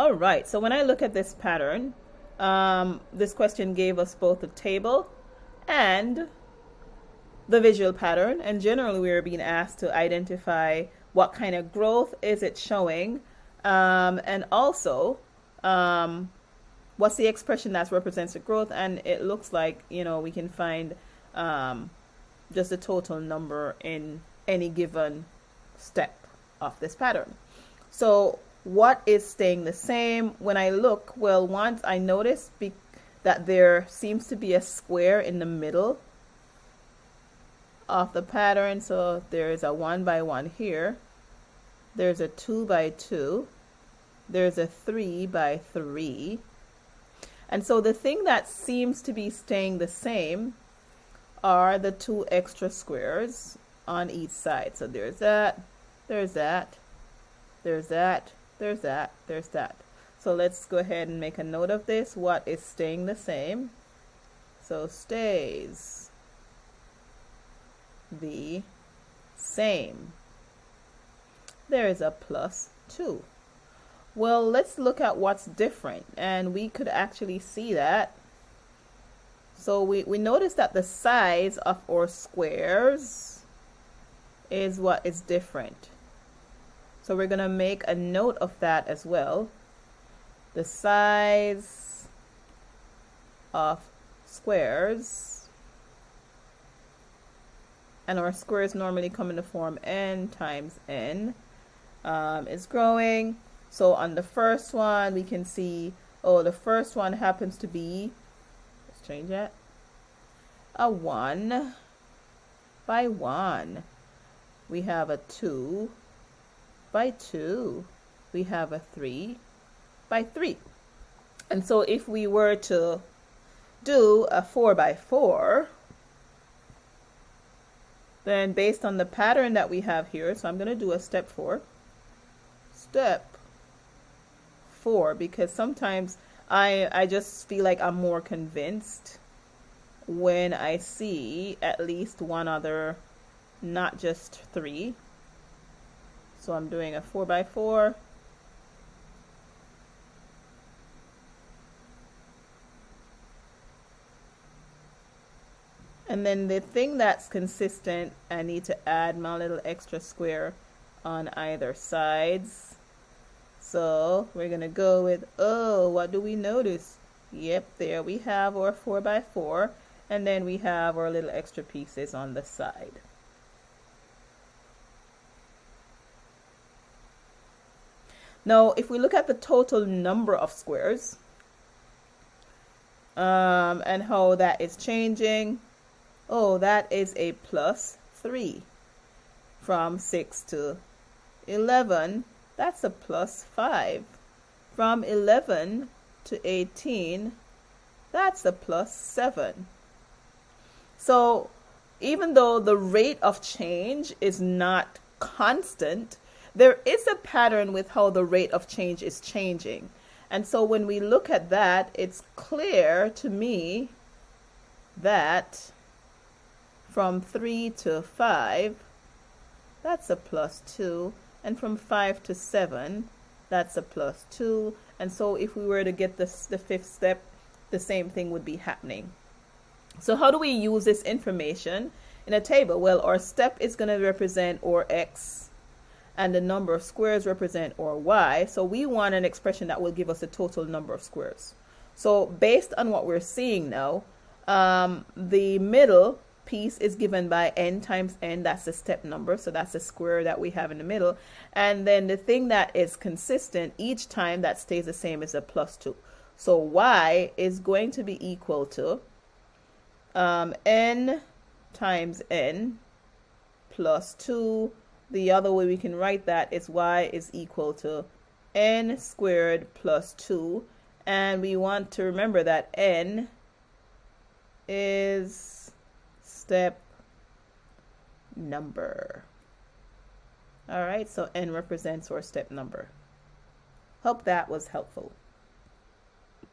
All right, so when I look at this pattern, this question gave us both the table and the visual pattern, and generally we are being asked to identify what kind of growth is it showing, and also what's the expression that represents the growth. And it looks like, we can find just the total number in any given step of this pattern. So what is staying the same? When I look, well, once I notice that there seems to be a square in the middle of the pattern. So there's a 1 by 1 here, there's a 2 by 2, there's a 3 by 3. And so the thing that seems to be staying the same are the 2 extra squares on each side. So there's that, there's that, there's that, there's that, there's that. So let's go ahead and make a note of this. What is staying the same? So stays the same. There is a +2. Well, let's look at what's different, and we could actually see that. So we notice that the size of our squares is what is different. So we're going to make a note of that as well. The size of squares, and our squares normally come in the form n times n, is growing. So on the first one, we can see, the first one happens to be, let's change that, a 1 by 1. We have a 2 by 2. We have a 3 by 3. And so if we were to do a 4 by 4, then based on the pattern that we have here, so I'm going to do a step 4. Step 4, because sometimes I just feel like I'm more convinced when I see at least one other, not just 3. So I'm doing a 4 by 4. And then the thing that's consistent, I need to add my little extra square on either sides. So we're going to go with, what do we notice? Yep, there we have our 4 by 4. And then we have our little extra pieces on the side. Now, if we look at the total number of squares, and how that is changing, that is a +3. From 6 to 11, that's a +5. From 11 to 18, that's a +7. So even though the rate of change is not constant, there is a pattern with how the rate of change is changing. And so when we look at that, it's clear to me that from 3 to 5, that's a +2. And from 5 to 7, that's a +2. And so if we were to get the fifth step, the same thing would be happening. So how do we use this information in a table? Well, our step is going to represent our x, and the number of squares represent our y. So we want an expression that will give us the total number of squares. So based on what we're seeing now, the middle piece is given by n times n. That's the step number. So that's the square that we have in the middle. And then the thing that is consistent each time that stays the same is a +2. So y is going to be equal to n times n plus 2. The other way we can write that is y is equal to n squared plus 2. And we want to remember that n is step number. All right, so n represents our step number. Hope that was helpful.